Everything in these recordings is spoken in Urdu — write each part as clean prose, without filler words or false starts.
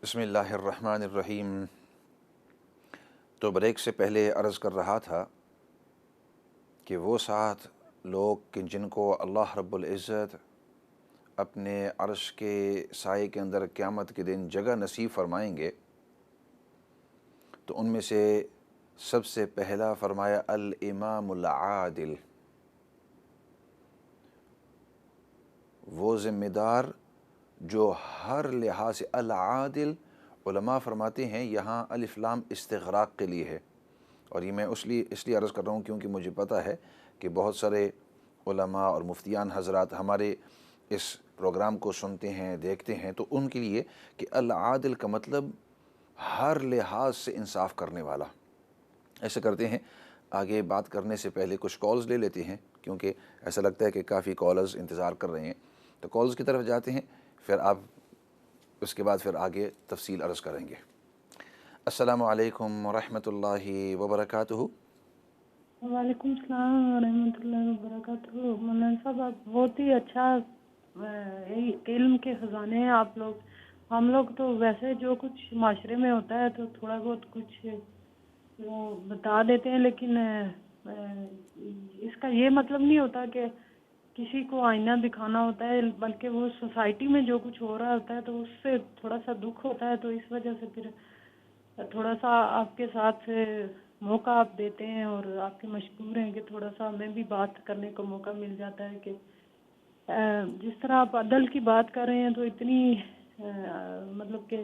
بسم اللہ الرحمن الرحیم۔ تو بریک سے پہلے عرض کر رہا تھا کہ وہ 7 لوگ کہ جن کو اللہ رب العزت اپنے عرش کے سائے کے اندر قیامت کے دن جگہ نصیب فرمائیں گے، تو ان میں سے سب سے پہلا فرمایا الامام العادل، وہ ذمہ دار جو ہر لحاظ سے العادل۔ علماء فرماتے ہیں یہاں الف لام استغراق کے لیے ہے، اور یہ میں اس لیے عرض کر رہا ہوں کیونکہ مجھے پتہ ہے کہ بہت سارے علماء اور مفتیان حضرات ہمارے اس پروگرام کو سنتے ہیں، دیکھتے ہیں، تو ان کے لیے کہ العادل کا مطلب ہر لحاظ سے انصاف کرنے والا۔ ایسے کرتے ہیں، آگے بات کرنے سے پہلے کچھ کالز لے لیتے ہیں کیونکہ ایسا لگتا ہے کہ کافی کالرز انتظار کر رہے ہیں، تو کالز کی طرف جاتے ہیں، پھر آپ اس کے بعد پھر آگے تفصیل عرض کریں گے۔ السلام علیکم ورحمۃ اللہ وبرکاتہ۔ وعلیکم السلام ورحمۃ اللہ وبرکاتہ۔ مولانا صاحب، آپ بہت ہی اچھا علم کے خزانے ہیں آپ لوگ۔ ہم لوگ تو ویسے جو کچھ معاشرے میں ہوتا ہے تو تھوڑا بہت کچھ وہ بتا دیتے ہیں، لیکن اس کا یہ مطلب نہیں ہوتا کہ کسی کو آئینہ دکھانا ہوتا ہے، بلکہ وہ سوسائٹی میں جو کچھ ہو رہا ہوتا ہے تو اس سے تھوڑا سا دکھ ہوتا ہے، تو اس وجہ سے پھر تھوڑا سا آپ کے ساتھ موقع آپ دیتے ہیں، اور آپ کے مشکور ہیں کہ تھوڑا سا ہمیں بھی بات کرنے کا موقع مل جاتا ہے کہ جس طرح آپ عدل کی بات کر رہے ہیں تو اتنی مطلب کہ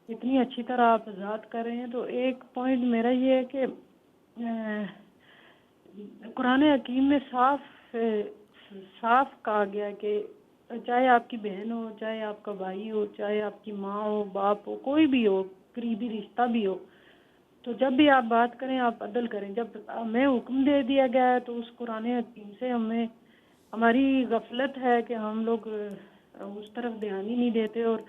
اتنی اچھی طرح آپ وضاحت کر رہے ہیں۔ تو ایک پوائنٹ میرا یہ ہے کہ قرآن حکیم میں صاف کہا گیا کہ چاہے آپ کی بہن ہو، چاہے آپ کا بھائی ہو، چاہے آپ کی ماں ہو، باپ ہو، کوئی بھی ہو، قریبی رشتہ بھی ہو، تو جب بھی آپ بات کریں آپ عدل کریں۔ جب ہمیں حکم دے دیا گیا ہے تو اس قرآن حکیم سے ہماری غفلت ہے کہ ہم لوگ اس طرف دھیان ہی نہیں دیتے، اور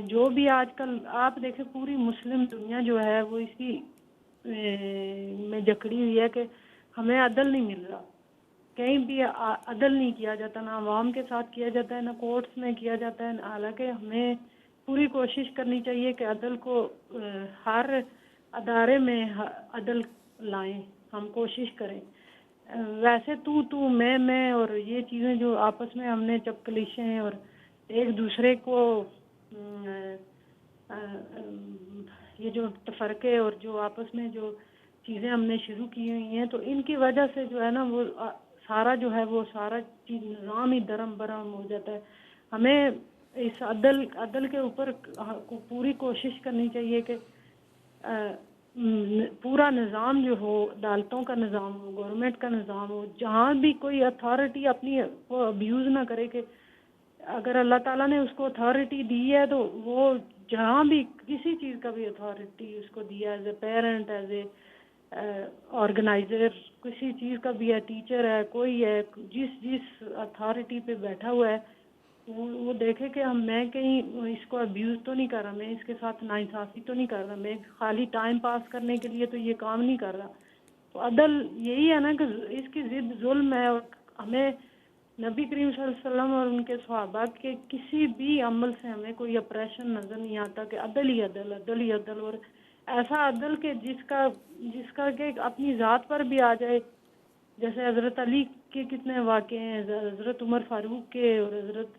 جو بھی آج کل آپ دیکھیں پوری مسلم دنیا جو ہے وہ اسی میں جکڑی ہوئی ہے کہ ہمیں عدل نہیں مل رہا، کہیں بھی عدل نہیں کیا جاتا، نہ عوام کے ساتھ کیا جاتا ہے، نہ کورٹس میں کیا جاتا ہے۔ حالانکہ ہمیں پوری کوشش کرنی چاہیے کہ عدل کو ہر ادارے میں عدل لائیں، ہم کوشش کریں۔ ویسے تو میں اور یہ چیزیں جو آپس میں ہم نے چپکلیشیں اور ایک دوسرے کو یہ جو تفرقے اور جو آپس میں جو چیزیں ہم نے شروع کی ہوئی ہیں، تو ان کی وجہ سے جو ہے نا وہ سارا جو ہے وہ سارا چیز نظام ہی درم برہم ہو جاتا ہے۔ ہمیں اس عدل کے اوپر پوری کوشش کرنی چاہیے کہ پورا نظام جو ہو، عدالتوں کا نظام ہو، گورنمنٹ کا نظام ہو، جہاں بھی کوئی اتھارٹی اپنی کو ابیوز نہ کرے، کہ اگر اللہ تعالیٰ نے اس کو اتھارٹی دی ہے تو وہ جہاں بھی کسی چیز کا بھی اتھارٹی اس کو دیا، as a parent, as a organiser, کسی چیز کا بھی ہے، ٹیچر ہے، کوئی ہے، جس اتھارٹی پہ بیٹھا ہوا ہے وہ دیکھے کہ میں کہیں اس کو ابیوز تو نہیں کر رہا، میں اس کے ساتھ ناانصافی تو نہیں کر رہا، میں خالی ٹائم پاس کرنے کے لیے تو یہ کام نہیں کر رہا۔ تو عدل یہی ہے نا کہ اس کی ضد ظلم ہے، اور ہمیں نبی کریم صلی اللہ علیہ وسلم اور ان کے صحابہ کے کسی بھی عمل سے ہمیں کوئی اپریشن نظر نہیں آتا کہ عدل ہی عدل، عدل ہی عدل، اور ایسا عدل کہ جس کا کہ اپنی ذات پر بھی آ جائے۔ جیسے حضرت علی کے کتنے واقعے ہیں، حضرت عمر فاروق کے اور حضرت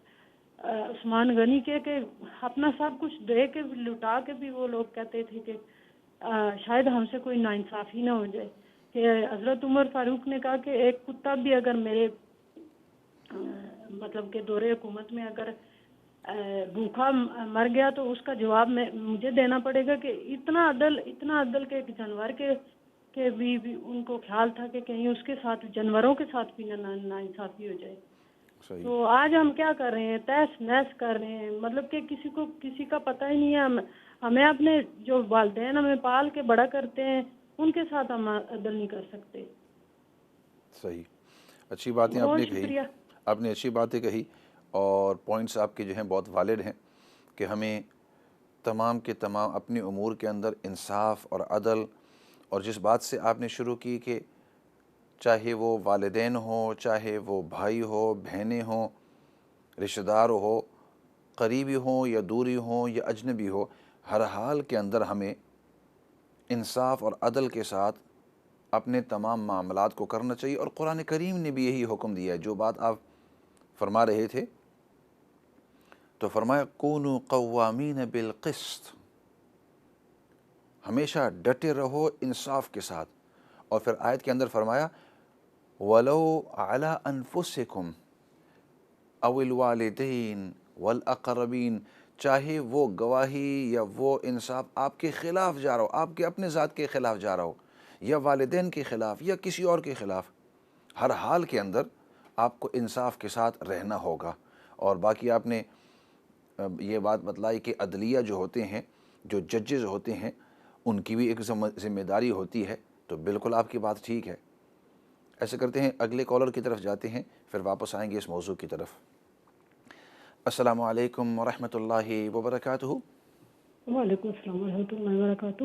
عثمان غنی کے، کہ اپنا سب کچھ دے کے لٹا کے بھی وہ لوگ کہتے تھے کہ شاید ہم سے کوئی ناانصافی نہ ہو جائے۔ کہ حضرت عمر فاروق نے کہا کہ ایک کتا بھی اگر میرے مطلب کہ دور حکومت میں اگر بھوکا مر گیا تو اس کا جواب مجھے دینا پڑے گا، کہ اتنا عدل کہ ایک جانور کے بھی ان کو خیال تھا کہ کہیں اس کے ساتھ، جانوروں کے ساتھ بھی ناانصافی ہو جائے۔ صحیح۔ تو آج ہم کیا کر رہے ہیں، تہس نہس کر رہے ہیں، مطلب کہ کسی کا پتہ ہی نہیں ہے۔ ہمیں اپنے جو والدین ہمیں پال کے بڑا کرتے ہیں ان کے ساتھ ہم عدل نہیں کر سکتے۔ صحیح، اچھی باتیں آپ بہت نے کہی، شکریہ۔ آپ نے اچھی باتیں کہی، اور پوائنٹس آپ کے جو ہیں بہت والڈ ہیں کہ ہمیں تمام کے تمام اپنے امور کے اندر انصاف اور عدل، اور جس بات سے آپ نے شروع کی کہ چاہے وہ والدین ہوں، چاہے وہ بھائی ہو، بہنیں ہوں، رشتہ دار ہو، قریبی ہوں یا دوری ہوں یا اجنبی ہو، ہر حال کے اندر ہمیں انصاف اور عدل کے ساتھ اپنے تمام معاملات کو کرنا چاہیے۔ اور قرآن کریم نے بھی یہی حکم دیا ہے۔ جو بات آپ فرما رہے تھے تو فرمایا کونوا قوامین بالقسط، ہمیشہ ڈٹے رہو انصاف کے ساتھ۔ اور پھر آیت کے اندر فرمایا وَلَوْ عَلَىٰ أَنفُسِكُمْ أَوِ الْوَالِدَيْنِ وَالْأَقْرَبِينَ، چاہے وہ گواہی یا وہ انصاف آپ کے خلاف جا رہا ہو، آپ کے اپنے ذات کے خلاف جا رہا ہو، یا والدین کے خلاف یا کسی اور کے خلاف، ہر حال کے اندر آپ کو انصاف کے ساتھ رہنا ہوگا۔ اور باقی آپ نے یہ بات بتلائی کہ عدلیہ جو ہوتے ہیں، جو ججز ہوتے ہیں، ان کی بھی ایک ذمہ داری ہوتی ہے، تو بالکل آپ کی بات ٹھیک ہے۔ ایسے کرتے ہیں اگلے کالر کی طرف جاتے ہیں، پھر واپس آئیں گے اس موضوع کی طرف۔ السلام علیکم ورحمۃ اللہ وبرکاتہ۔ وعلیکم السلام ورحمۃ اللہ وبرکاتہ۔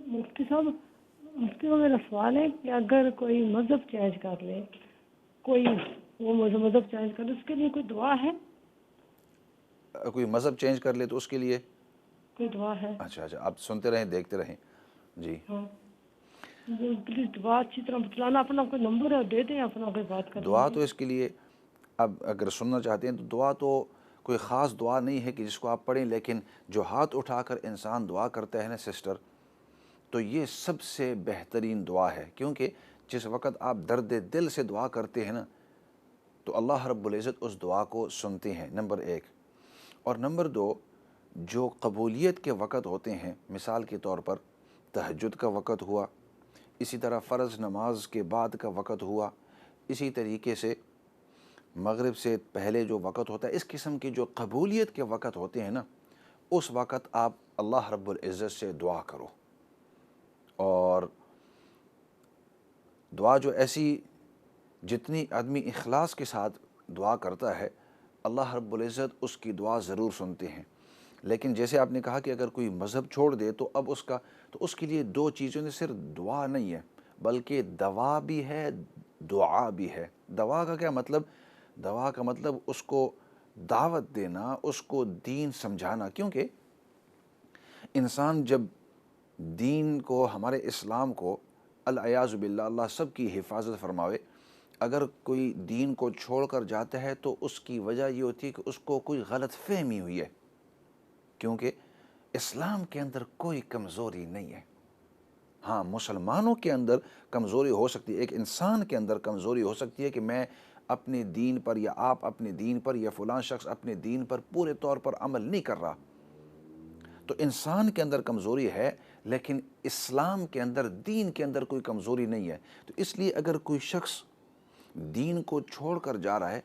مفتی صاحب، مفتی صاحب میرا سوال ہے کہ اگر کوئی مذہب چینج کر لے، کوئی وہ مذہب چینج کر لے، اس کے لیے کوئی دعا ہے؟ کوئی مذہب چینج کر لے تو اس کے لیے کوئی دعا ہے؟ اچھا آپ سنتے رہیں، دیکھتے رہیں جی۔ ہاں پلیز دعا اچھی طرح بتلانا، اپنا کوئی نمبر ہے دے دیں، اپنا کوئی بات کر دعا لیں۔ تو اس کے لیے اب اگر سننا چاہتے ہیں تو دعا تو کوئی خاص دعا نہیں ہے کہ جس کو آپ پڑھیں، لیکن جو ہاتھ اٹھا کر انسان دعا کرتا ہے نا سسٹر، تو یہ سب سے بہترین دعا ہے، کیونکہ جس وقت آپ درد دل سے دعا کرتے ہیں نا تو اللہ رب العزت اس دعا کو سنتے ہیں، نمبر ایک۔ اور نمبر دو، جو قبولیت کے وقت ہوتے ہیں، مثال کے طور پر تہجد کا وقت ہوا، اسی طرح فرض نماز کے بعد کا وقت ہوا، اسی طریقے سے مغرب سے پہلے جو وقت ہوتا ہے، اس قسم کی جو قبولیت کے وقت ہوتے ہیں نا، اس وقت آپ اللہ رب العزت سے دعا کرو۔ اور دعا جو ایسی جتنی آدمی اخلاص کے ساتھ دعا کرتا ہے، اللہ رب العزت اس کی دعا ضرور سنتے ہیں۔ لیکن جیسے آپ نے کہا کہ اگر کوئی مذہب چھوڑ دے تو اب اس کے لیے دو چیزوں نے، صرف دعا نہیں ہے بلکہ دوا بھی ہے، دعا بھی ہے۔ دوا کا کیا مطلب؟ دوا کا مطلب اس کو دعوت دینا، اس کو دین سمجھانا، کیونکہ انسان جب دین کو، ہمارے اسلام کو، العیاذ باللہ، اللہ سب کی حفاظت فرماوے، اگر کوئی دین کو چھوڑ کر جاتا ہے تو اس کی وجہ یہ ہوتی ہے کہ اس کو کوئی غلط فہمی ہوئی ہے، کیونکہ اسلام کے اندر کوئی کمزوری نہیں ہے۔ ہاں، مسلمانوں کے اندر کمزوری ہو سکتی ہے، ایک انسان کے اندر کمزوری ہو سکتی ہے کہ میں اپنے دین پر، یا آپ اپنے دین پر، یا فلاں شخص اپنے دین پر پورے طور پر عمل نہیں کر رہا، تو انسان کے اندر کمزوری ہے، لیکن اسلام کے اندر، دین کے اندر کوئی کمزوری نہیں ہے۔ تو اس لیے اگر کوئی شخص دین کو چھوڑ کر جا رہا ہے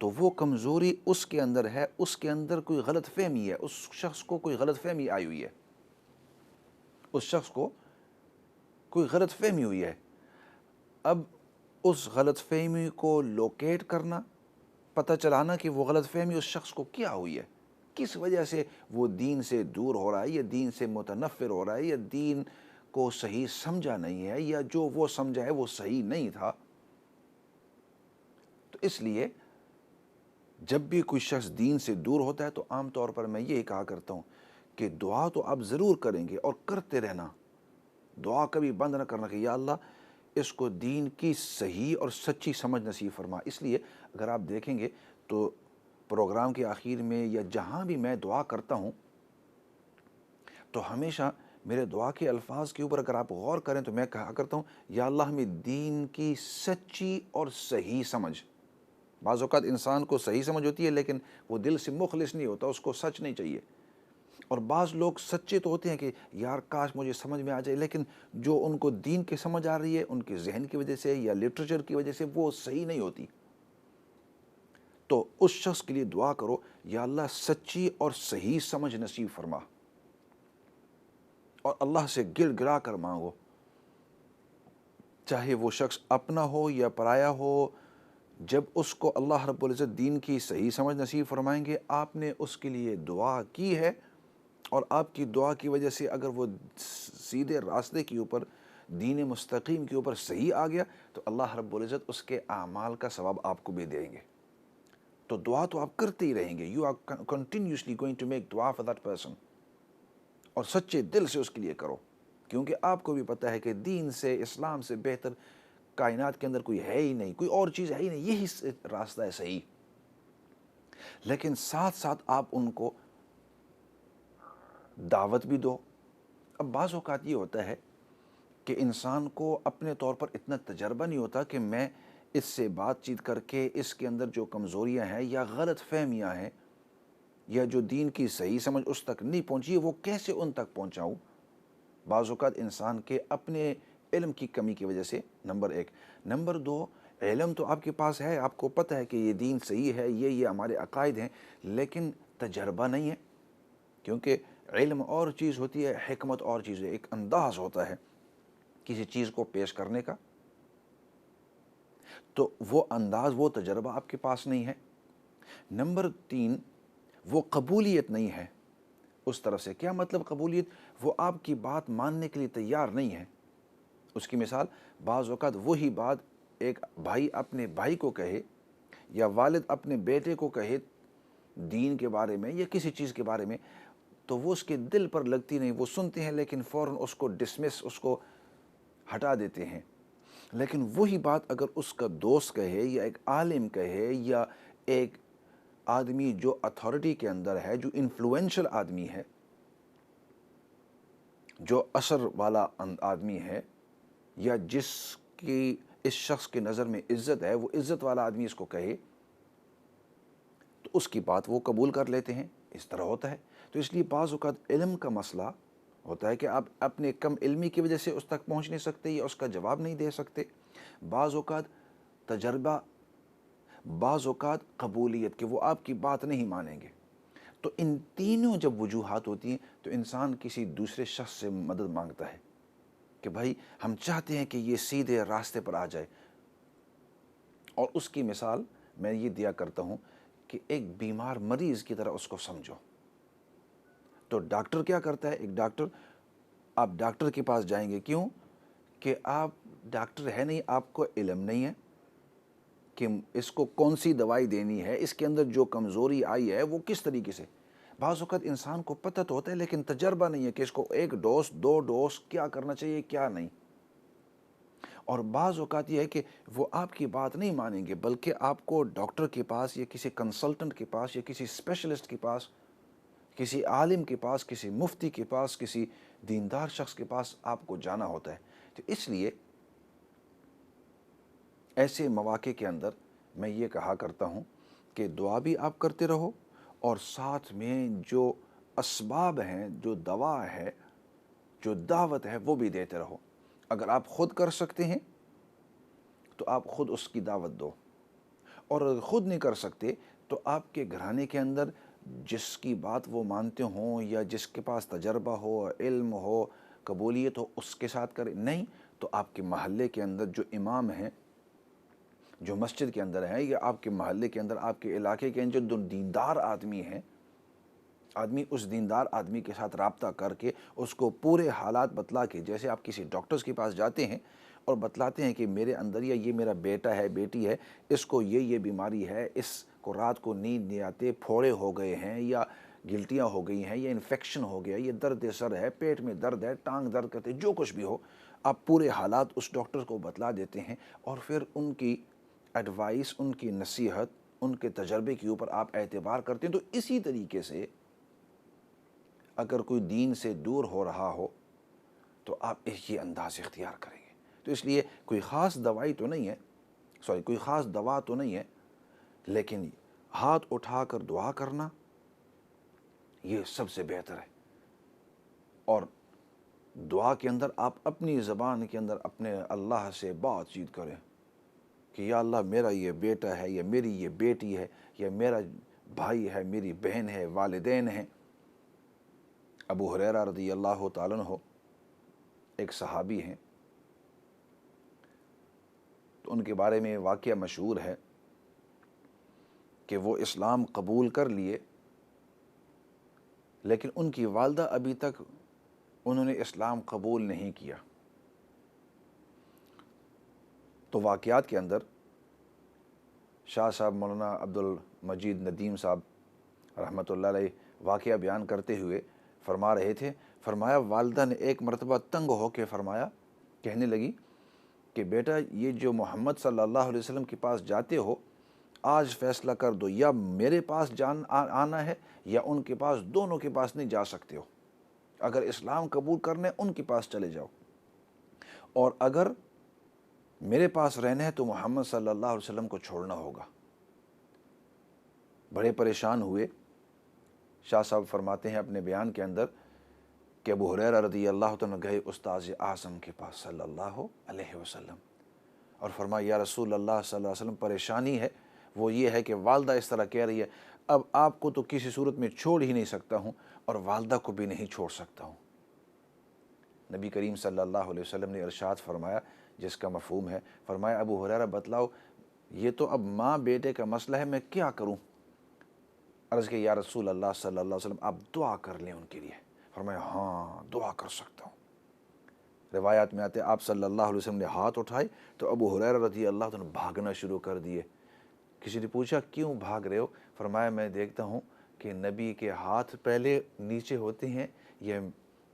تو وہ کمزوری اس کے اندر ہے، اس کے اندر کوئی غلط فہمی ہے، اس شخص کو کوئی غلط فہمی آئی ہوئی ہے، اس شخص کو کوئی غلط فہمی ہوئی ہے۔ اب اس غلط فہمی کو لوکیٹ کرنا، پتہ چلانا کہ وہ غلط فہمی اس شخص کو کیا ہوئی ہے، کس وجہ سے وہ دین سے دور ہو رہا ہے، یا دین سے متنفر ہو رہا ہے، یا دین کو صحیح سمجھا نہیں ہے، یا جو وہ سمجھا ہے وہ صحیح نہیں تھا۔ تو اس لیے جب بھی کوئی شخص دین سے دور ہوتا ہے تو عام طور پر میں یہی کہا کرتا ہوں کہ دعا تو آپ ضرور کریں گے، اور کرتے رہنا، دعا کبھی بند نہ کرنا کہ یا اللہ اس کو دین کی صحیح اور سچی سمجھ نصیب فرما۔ اس لیے اگر آپ دیکھیں گے تو پروگرام کے آخر میں یا جہاں بھی میں دعا کرتا ہوں تو ہمیشہ میرے دعا کے الفاظ کے اوپر اگر آپ غور کریں تو میں کہا کرتا ہوں یا اللہ ہمیں دین کی سچی اور صحیح سمجھ۔ بعض اوقات انسان کو صحیح سمجھ ہوتی ہے لیکن وہ دل سے مخلص نہیں ہوتا، اس کو سچ نہیں چاہیے۔ اور بعض لوگ سچے تو ہوتے ہیں کہ یار کاش مجھے سمجھ میں آ جائے، لیکن جو ان کو دین کی سمجھ آ رہی ہے ان کے ذہن کی وجہ سے یا لٹریچر کی وجہ سے وہ صحیح نہیں ہوتی۔ تو اس شخص کے لیے دعا کرو یا اللہ سچی اور صحیح سمجھ نصیب فرما، اور اللہ سے گر گرا کر مانگو، چاہے وہ شخص اپنا ہو یا پرایا ہو۔ جب اس کو اللہ رب العزت دین کی صحیح سمجھ نصیب فرمائیں گے، آپ نے اس کے لیے دعا کی ہے، اور آپ کی دعا کی وجہ سے اگر وہ سیدھے راستے کے اوپر، دین مستقیم کے اوپر صحیح آ گیا تو اللہ رب العزت اس کے اعمال کا ثواب آپ کو بھی دیں گے۔ تو دعا تو آپ کرتے ہی رہیں گے. You are continuously going to make دعا فار دیٹ پرسن, اور سچے دل سے اس کے لیے کرو, کیونکہ آپ کو بھی پتہ ہے کہ دین سے, اسلام سے بہتر کائنات کے اندر کوئی ہے ہی نہیں, کوئی اور چیز ہے ہی نہیں, یہی راستہ ہے صحیح. لیکن ساتھ ساتھ آپ ان کو دعوت بھی دو. اب بعض اوقات یہ ہوتا ہے کہ انسان کو اپنے طور پر اتنا تجربہ نہیں ہوتا کہ میں اس سے بات چیت کر کے اس کے اندر جو کمزوریاں ہیں یا غلط فہمیاں ہیں یا جو دین کی صحیح سمجھ اس تک نہیں پہنچی وہ کیسے ان تک پہنچاؤں. بعض اوقات انسان کے اپنے علم کی کمی کی وجہ سے, نمبر ایک. نمبر دو, علم تو آپ کے پاس ہے, آپ کو پتہ ہے کہ یہ دین صحیح ہے, یہ ہمارے عقائد ہیں, لیکن تجربہ نہیں ہے. کیونکہ علم اور چیز ہوتی ہے, حکمت اور چیز ہے. ایک انداز ہوتا ہے کسی چیز کو پیش کرنے کا, تو وہ انداز, وہ تجربہ آپ کے پاس نہیں ہے. نمبر تین, وہ قبولیت نہیں ہے اس طرف سے. کیا مطلب قبولیت؟ وہ آپ کی بات ماننے کے لیے تیار نہیں ہے. اس کی مثال, بعض اوقات وہی بات ایک بھائی اپنے بھائی کو کہے یا والد اپنے بیٹے کو کہے دین کے بارے میں یا کسی چیز کے بارے میں, تو وہ اس کے دل پر لگتی نہیں. وہ سنتے ہیں لیکن فوراً اس کو ڈسمس, اس کو ہٹا دیتے ہیں. لیکن وہی بات اگر اس کا دوست کہے یا ایک عالم کہے یا ایک آدمی جو اتھارٹی کے اندر ہے, جو انفلوئنشل آدمی ہے, جو اثر والا آدمی ہے, یا جس کی اس شخص کی نظر میں عزت ہے, وہ عزت والا آدمی اس کو کہے, تو اس کی بات وہ قبول کر لیتے ہیں. اس طرح ہوتا ہے. تو اس لیے بعض اوقات علم کا مسئلہ ہوتا ہے کہ آپ اپنے کم علمی کی وجہ سے اس تک پہنچ نہیں سکتے یا اس کا جواب نہیں دے سکتے. بعض اوقات تجربہ, بعض اوقات قبولیت کہ وہ آپ کی بات نہیں مانیں گے. تو ان تینوں جب وجوہات ہوتی ہیں تو انسان کسی دوسرے شخص سے مدد مانگتا ہے کہ بھائی ہم چاہتے ہیں کہ یہ سیدھے راستے پر آ جائے. اور اس کی مثال میں یہ دیا کرتا ہوں کہ ایک بیمار مریض کی طرح اس کو سمجھو. تو ڈاکٹر کیا کرتا ہے؟ ایک ڈاکٹر, آپ ڈاکٹر کے پاس جائیں گے, کیوں کہ آپ ڈاکٹر ہے نہیں, آپ کو علم نہیں ہے کہ اس کو کون سی دوائی دینی ہے, اس کے اندر جو کمزوری آئی ہے وہ کس طریقے سے. بعض اوقات انسان کو پتہ تو ہوتا ہے لیکن تجربہ نہیں ہے کہ اس کو ایک ڈوز, دو ڈوز کیا کرنا چاہیے کیا نہیں. اور بعض اوقات یہ ہے کہ وہ آپ کی بات نہیں مانیں گے, بلکہ آپ کو ڈاکٹر کے پاس یا کسی کنسلٹنٹ کے پاس یا کسی اسپیشلسٹ کے پاس, کسی عالم کے پاس, کسی مفتی کے پاس, کسی دیندار شخص کے پاس آپ کو جانا ہوتا ہے. تو اس لیے ایسے مواقع کے اندر میں یہ کہا کرتا ہوں کہ دعا بھی آپ کرتے رہو اور ساتھ میں جو اسباب ہیں, جو دوا ہے, جو دعوت ہے, وہ بھی دیتے رہو. اگر آپ خود کر سکتے ہیں تو آپ خود اس کی دعوت دو, اور اگر خود نہیں کر سکتے تو آپ کے گھرانے کے اندر جس کی بات وہ مانتے ہوں یا جس کے پاس تجربہ ہو, علم ہو, قبولیت ہو, اس کے ساتھ کریں. نہیں تو آپ کے محلے کے اندر جو امام ہیں, جو مسجد کے اندر ہیں, یا آپ کے محلے کے اندر, آپ کے علاقے کے اندر جو دیندار آدمی ہیں, آدمی اس دیندار آدمی کے ساتھ رابطہ کر کے اس کو پورے حالات بتلا کے, جیسے آپ کسی ڈاکٹرز کے پاس جاتے ہیں اور بتلاتے ہیں کہ میرے اندر یا یہ میرا بیٹا ہے, بیٹی ہے, اس کو یہ بیماری ہے, اس کو رات کو نیند نہیں آتے, پھوڑے ہو گئے ہیں یا گلٹیاں ہو گئی ہیں یا انفیکشن ہو گیا, یہ درد سر ہے, پیٹ میں درد ہے, ٹانگ درد کرتے, جو کچھ بھی ہو, آپ پورے حالات اس ڈاکٹر کو بتلا دیتے ہیں اور پھر ان کی ایڈوائس, ان کی نصیحت, ان کے تجربے کے اوپر آپ اعتبار کرتے ہیں. تو اسی طریقے سے اگر کوئی دین سے دور ہو رہا ہو تو آپ یہ انداز اختیار کریں گے. تو اس لیے کوئی خاص دوائی تو نہیں ہے, کوئی خاص دوا تو نہیں ہے, لیکن ہاتھ اٹھا کر دعا کرنا یہ سب سے بہتر ہے. اور دعا کے اندر آپ اپنی زبان کے اندر اپنے اللہ سے بات چیت کریں کہ یا اللہ میرا یہ بیٹا ہے, یا میری یہ بیٹی ہے, یا میرا بھائی ہے, میری بہن ہے, والدین ہیں. ابو ہریرہ رضی اللہ تعالیٰ عنہ ایک صحابی ہیں, تو ان کے بارے میں واقعہ مشہور ہے کہ وہ اسلام قبول کر لیے, لیکن ان کی والدہ ابھی تک انہوں نے اسلام قبول نہیں کیا. تو واقعات کے اندر شاہ صاحب مولانا عبدالمجید ندیم صاحب رحمۃ اللہ علیہ واقعہ بیان کرتے ہوئے فرما رہے تھے، فرمایا والدہ نے ایک مرتبہ تنگ ہو کے فرمایا، کہنے لگی کہ بیٹا یہ جو محمد صلی اللہ علیہ وسلم کے پاس جاتے ہو، آج فیصلہ کر دو، یا میرے پاس آنا ہے یا ان کے پاس، دونوں کے پاس نہیں جا سکتے ہو۔ اگر اسلام قبول کرنے ان کے پاس چلے جاؤ، اور اگر میرے پاس رہنا ہے تو محمد صلی اللہ علیہ وسلم کو چھوڑنا ہوگا۔ بڑے پریشان ہوئے۔ شاہ صاحب فرماتے ہیں اپنے بیان کے اندر کہ ابو ہریرہ رضی اللہ عنہ گئے استاذ اعظم کے پاس صلی اللہ علیہ وسلم، اور فرمایا یا رسول اللہ صلی اللہ علیہ وسلم، پریشانی ہے وہ یہ ہے کہ والدہ اس طرح کہہ رہی ہے، اب آپ کو تو کسی صورت میں چھوڑ ہی نہیں سکتا ہوں اور والدہ کو بھی نہیں چھوڑ سکتا ہوں۔ نبی کریم صلی اللہ علیہ وسلم نے ارشاد فرمایا، جس کا مفہوم ہے، فرمایا ابو ہریرہ بتلاؤ، یہ تو اب ماں بیٹے کا مسئلہ ہے، میں کیا کروں؟ عرض کہ یا رسول اللہ صلی اللہ علیہ وسلم آپ دعا کر لیں ان کے لیے۔ فرمایا ہاں دعا کر سکتا ہوں۔ روایات میں آتے آپ صلی اللہ علیہ وسلم نے ہاتھ اٹھائے تو ابو ہریرہ رضی اللہ عنہ بھاگنا شروع کر دیے۔ کسی نے پوچھا کیوں بھاگ رہے ہو؟ فرمایا میں دیکھتا ہوں کہ نبی کے ہاتھ پہلے نیچے ہوتے ہیں، یہ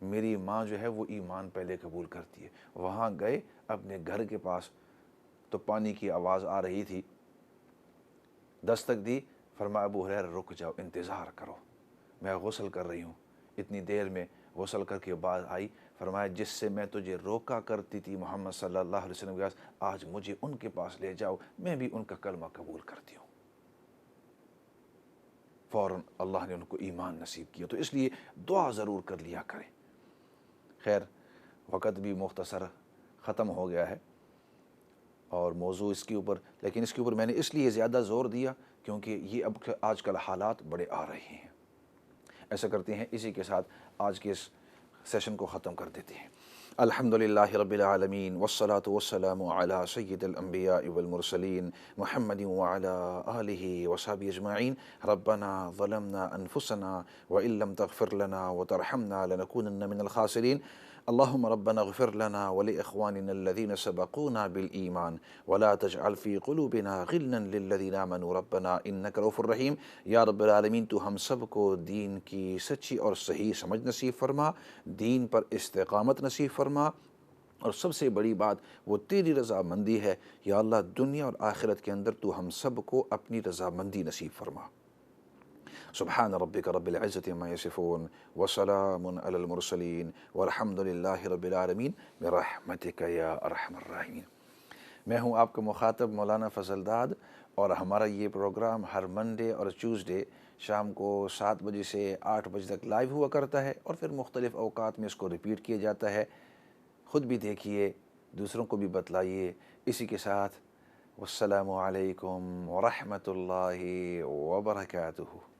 میری ماں جو ہے وہ ایمان پہلے قبول کرتی ہے۔ وہاں گئے اپنے گھر کے پاس تو پانی کی آواز آ رہی تھی، دستک دی، فرمایا ابو ہریرہ رک جاؤ، انتظار کرو، میں غسل کر رہی ہوں۔ اتنی دیر میں غسل کر کے بعد آئی، فرمایا جس سے میں تجھے روکا کرتی تھی محمد صلی اللہ علیہ وسلم کے پاس، آج مجھے ان کے پاس لے جاؤ، میں بھی ان کا کلمہ قبول کرتی ہوں۔ فوراً اللہ نے ان کو ایمان نصیب کیا۔ تو اس لیے دعا ضرور کر لیا کریں۔ خیر، وقت بھی مختصر ختم ہو گیا ہے اور موضوع اس کے اوپر، لیکن اس کے اوپر میں نے اس لیے زیادہ زور دیا کیونکہ یہ اب آج کل حالات بڑے آ رہے ہیں۔ ایسا کرتے ہیں، اسی کے ساتھ آج کے اس سیشن کو ختم کر دیتے ہیں۔ الحمدللہ رب العالمین والصلاة والسلام علی سید الانبیاء والمرسلین محمد وعلی آلہ وصحبہ اجمعین۔ ربنا ظلمنا انفسنا وإن لم تغفر لنا وترحمنا لنكونن من الخاسرین۔ اللهم ربنا اغفر لنا ولإخواننا الذين سبقونا بالإيمان ولا تجعل في قلوبنا غلا للذين آمنوا ربنا إنك رؤوف رحیم۔ یا رب العالمین تو ہم سب کو دین کی سچی اور صحیح سمجھ نصیب فرما، دین پر استقامت نصیب فرما، اور سب سے بڑی بات وہ تیری رضامندی ہے۔ یا اللہ دنیا اور آخرت کے اندر تو ہم سب کو اپنی رضامندی نصیب فرما۔ سبحان ربک رب العزة عما یصفون وسلام علی المرسلین والحمد للہ رب العالمین برحمتک یا ارحم الراحمین۔ میں ہوں آپ کا مخاطب مولانا فضل داد، اور ہمارا یہ پروگرام ہر منڈے اور ٹیوزڈے شام کو 7 بجے سے 8 بجے تک لائیو ہوا کرتا ہے، اور پھر مختلف اوقات میں اس کو ریپیٹ کیا جاتا ہے۔ خود بھی دیکھیے، دوسروں کو بھی بتلائیے۔ اسی کے ساتھ والسلام علیکم ورحمۃ اللہ وبرکاتہ۔